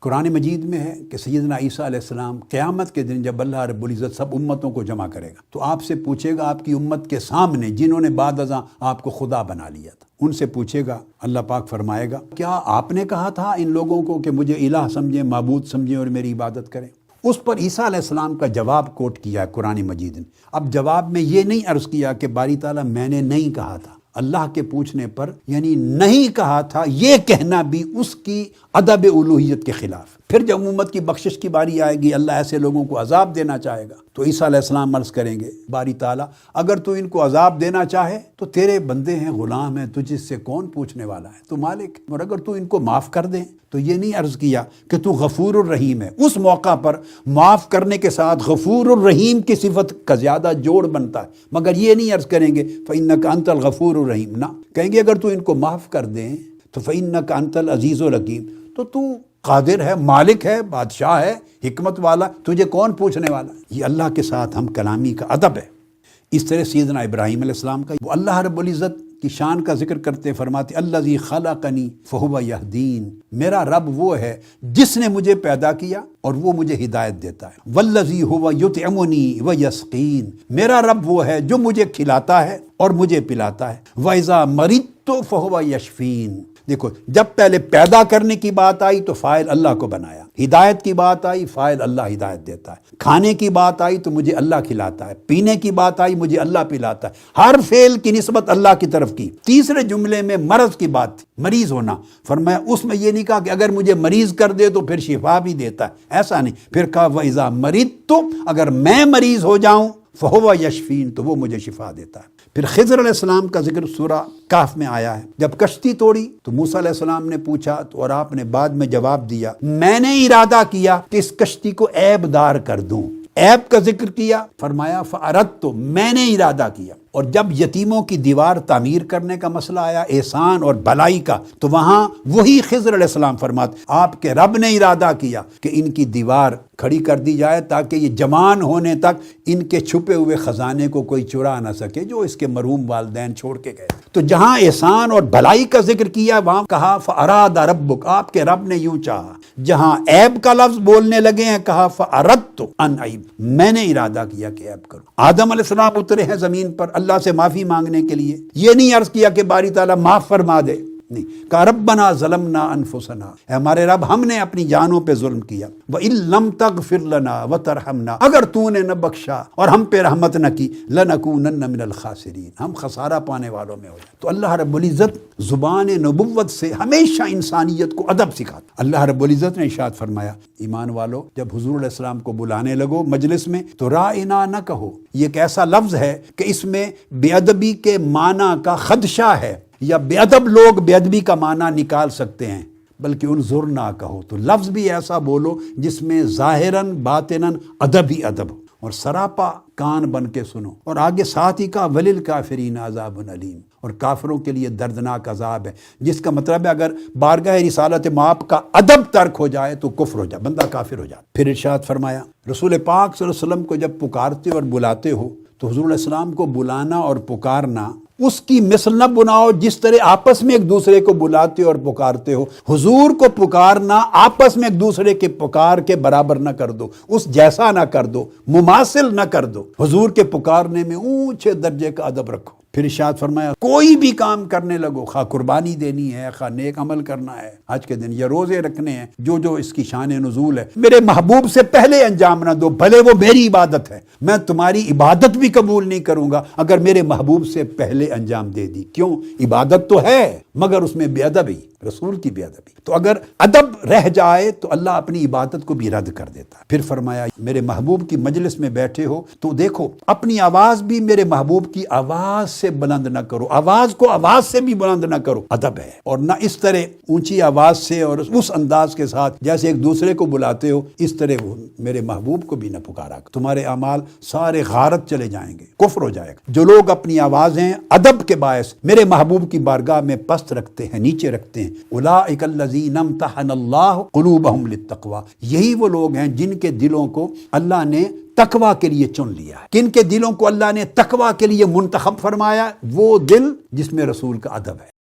قرآن مجید میں ہے کہ سیدنا عیسیٰ علیہ السلام قیامت کے دن جب اللہ رب العزت سب امتوں کو جمع کرے گا تو آپ سے پوچھے گا، آپ کی امت کے سامنے جنہوں نے بعد ازاں آپ کو خدا بنا لیا تھا، ان سے پوچھے گا، اللہ پاک فرمائے گا کیا آپ نے کہا تھا ان لوگوں کو کہ مجھے الہ سمجھیں، معبود سمجھیں اور میری عبادت کریں؟ اس پر عیسیٰ علیہ السلام کا جواب کوٹ کیا ہے قرآن مجید نے۔ اب جواب میں یہ نہیں عرض کیا کہ باری تعالیٰ میں نے نہیں کہا تھا، اللہ کے پوچھنے پر یعنی نہیں کہا تھا یہ کہنا بھی اس کی ادب الوہیت کے خلاف۔ پھر جب امت کی بخشش کی باری آئے گی، اللہ ایسے لوگوں کو عذاب دینا چاہے گا تو عیسیٰ علیہ السلام عرض کریں گے، باری تعالیٰ اگر تو ان کو عذاب دینا چاہے تو تیرے بندے ہیں، غلام ہیں، تجھ سے کون پوچھنے والا ہے، تو مالک، اور اگر تو ان کو معاف کر دیں تو یہ نہیں عرض کیا کہ تو غفور الرحیم ہے۔ اس موقع پر معاف کرنے کے ساتھ غفور الرحیم کی صفت کا زیادہ جوڑ بنتا ہے، مگر یہ نہیں عرض کریں گے فَإِنَّكَ أَنْتَ الْغَفُورُ الرَّحِيمُ، نہ کہیں گے اگر تو ان کو معاف کر دیں تو فَإِنَّكَ أَنْتَ الْعَزِيزُ الْحَكِيمُ، تو قادر ہے، مالک ہے، بادشاہ ہے، حکمت والا، تجھے کون پوچھنے والا؟ یہ اللہ کے ساتھ ہم کلامی کا ادب ہے۔ اس طرح سیدنا ابراہیم علیہ السلام کا وہ اللہ رب العزت کی شان کا ذکر کرتے فرماتے الذی خلقنی فہو یہدین، میرا رب وہ ہے جس نے مجھے پیدا کیا اور وہ مجھے ہدایت دیتا ہے۔ والذی هو یطعمنی ویسقین، میرا رب وہ ہے جو مجھے کھلاتا ہے اور مجھے پلاتا ہے۔ وَإِذَا مَرِضْتُ فَهُوَ یشفین، دیکھو جب پہلے پیدا کرنے کی بات آئی تو فاعل اللہ کو بنایا، ہدایت کی بات آئی فاعل اللہ ہدایت دیتا ہے، کھانے کی بات آئی تو مجھے اللہ کھلاتا ہے، پینے کی بات آئی مجھے اللہ پلاتا ہے، ہر فعل کی نسبت اللہ کی طرف کی۔ تیسرے جملے میں مرض کی بات تھی، مریض ہونا، فرمایا اس میں یہ نہیں کہا کہ اگر مجھے مریض کر دے تو پھر شفا بھی دیتا ہے، ایسا نہیں، پھر کہا وَإِذَا مَرِضْتُ، اگر میں مریض ہو جاؤں فَهُوَ یشفین، تو وہ مجھے شفا دیتا ہے۔ پھر خضر علیہ السلام کا ذکر سورہ کہف میں آیا ہے، جب کشتی توڑی تو موسیٰ علیہ السلام نے پوچھا تو اور آپ نے بعد میں جواب دیا، میں نے ارادہ کیا کہ اس کشتی کو عیب دار کر دوں، عیب کا ذکر کیا، فرمایا فَأَرَدْتُ، میں نے ارادہ کیا۔ اور جب یتیموں کی دیوار تعمیر کرنے کا مسئلہ آیا، احسان اور بھلائی کا، تو وہاں وہی خضر علیہ السلام فرماتے آپ کے رب نے ارادہ کیا کہ ان کی دیوار کھڑی کر دی جائے تاکہ یہ جوان ہونے تک ان کے چھپے ہوئے خزانے کو کوئی چرا نہ سکے جو اس کے مرحوم والدین چھوڑ کے گئے۔ تو جہاں احسان اور بھلائی کا ذکر کیا وہاں کہا فَأَرَادَ رَبُّكَ، آپ کے رب نے یوں چاہا۔ جہاں عیب کا لفظ بولنے لگے ہیں کہا فَأَرَدْتُ أَنْ أَعِيبَ، میں نے ارادہ کیا کہ عیب کروں۔ آدم علیہ السلام اترے ہیں زمین پر اللہ سے معافی مانگنے کے لیے، یہ نہیں عرض کیا کہ باری تعالیٰ معاف فرما دے، نہیں کہا ربنا ظلمنا انفسنا، اے ہمارے رب ہم نے اپنی جانوں پہ ظلم کیا، وَإِن لَمْ تَغْفِرْ لَنَا وَتَرْحَمْنَا، اگر تو نے نہ بخشا اور ہم پہ رحمت نہ کی لَنَكُونَنَّ مِنَ الْخَاسِرِينَ، ہم خسارہ پانے والوں میں ہو جائیں۔ تو اللہ رب العزت زبان نبوت سے ہمیشہ انسانیت کو ادب سکھاتا۔ اللہ رب العزت نے ارشاد فرمایا، ایمان والو جب حضور علیہ السلام کو بلانے لگو مجلس میں تو رائنا نہ کہو، یہ ایک ایسا لفظ ہے کہ اس میں بے ادبی کے معنی کا خدشہ ہے، یا بے ادب لوگ بے ادبی کا معنی نکال سکتے ہیں، بلکہ انظر نہ کہو، تو لفظ بھی ایسا بولو جس میں ظاہراً باطناً ادب ہی ادب ہو، اور سراپا کان بن کے سنو۔ اور آگے ساتھ ہی کا وَلِلْكَافِرِينَ عَذَابٌ أَلِيمٌ، اور کافروں کے لیے دردناک عذاب ہے، جس کا مطلب ہے اگر بارگاہ رسالت مآب کا ادب ترک ہو جائے تو کفر ہو جائے، بندہ کافر ہو جائے۔ پھر ارشاد فرمایا رسول پاک صلی اللہ علیہ وسلم کو جب پکارتے اور بلاتے ہو تو حضور علیہ السلام کو بلانا اور پکارنا اس کی مثل نہ بناؤ جس طرح آپس میں ایک دوسرے کو بلاتے اور پکارتے ہو۔ حضور کو پکارنا آپس میں ایک دوسرے کے پکار کے برابر نہ کر دو، اس جیسا نہ کر دو، مماثل نہ کر دو، حضور کے پکارنے میں اونچے درجے کا ادب رکھو۔ پھر ارشاد فرمایا کوئی بھی کام کرنے لگو، خواہ قربانی دینی ہے، خواہ نیک عمل کرنا ہے آج کے دن، یا روزے رکھنے ہیں، جو اس کی شان نزول ہے، میرے محبوب سے پہلے انجام نہ دو، بھلے وہ میری عبادت ہے، میں تمہاری عبادت بھی قبول نہیں کروں گا اگر میرے محبوب سے پہلے انجام دے دی۔ کیوں؟ عبادت تو ہے مگر اس میں بے ادبی، رسول کی بے ادبی، تو اگر ادب رہ جائے تو اللہ اپنی عبادت کو بھی رد کر دیتا ہے۔ پھر فرمایا میرے محبوب کی مجلس میں بیٹھے ہو تو دیکھو اپنی آواز بھی میرے محبوب کی آواز سے بلند نہ کرو، آواز کو آواز سے بھی بلند نہ کرو، ادب ہے، اور نہ اس طرح اونچی آواز سے اور اس انداز کے ساتھ جیسے ایک دوسرے کو بلاتے ہو اس طرح وہ میرے محبوب کو بھی نہ پکارا، تمہارے اعمال سارے غارت چلے جائیں گے، کفر ہو جائے گا۔ جو لوگ اپنی آوازیں ادب کے باعث میرے محبوب کی بارگاہ میں پست رکھتے ہیں، نیچے رکھتے ہیں، اولئک الذین امتحن اللہ قلوبہم للتقوی، یہی وہ لوگ ہیں جن کے دلوں کو اللہ نے تقوی کے لیے چن لیا ہے۔ کن کے دلوں کو اللہ نے تقوی کے لیے منتخب فرمایا؟ وہ دل جس میں رسول کا ادب ہے۔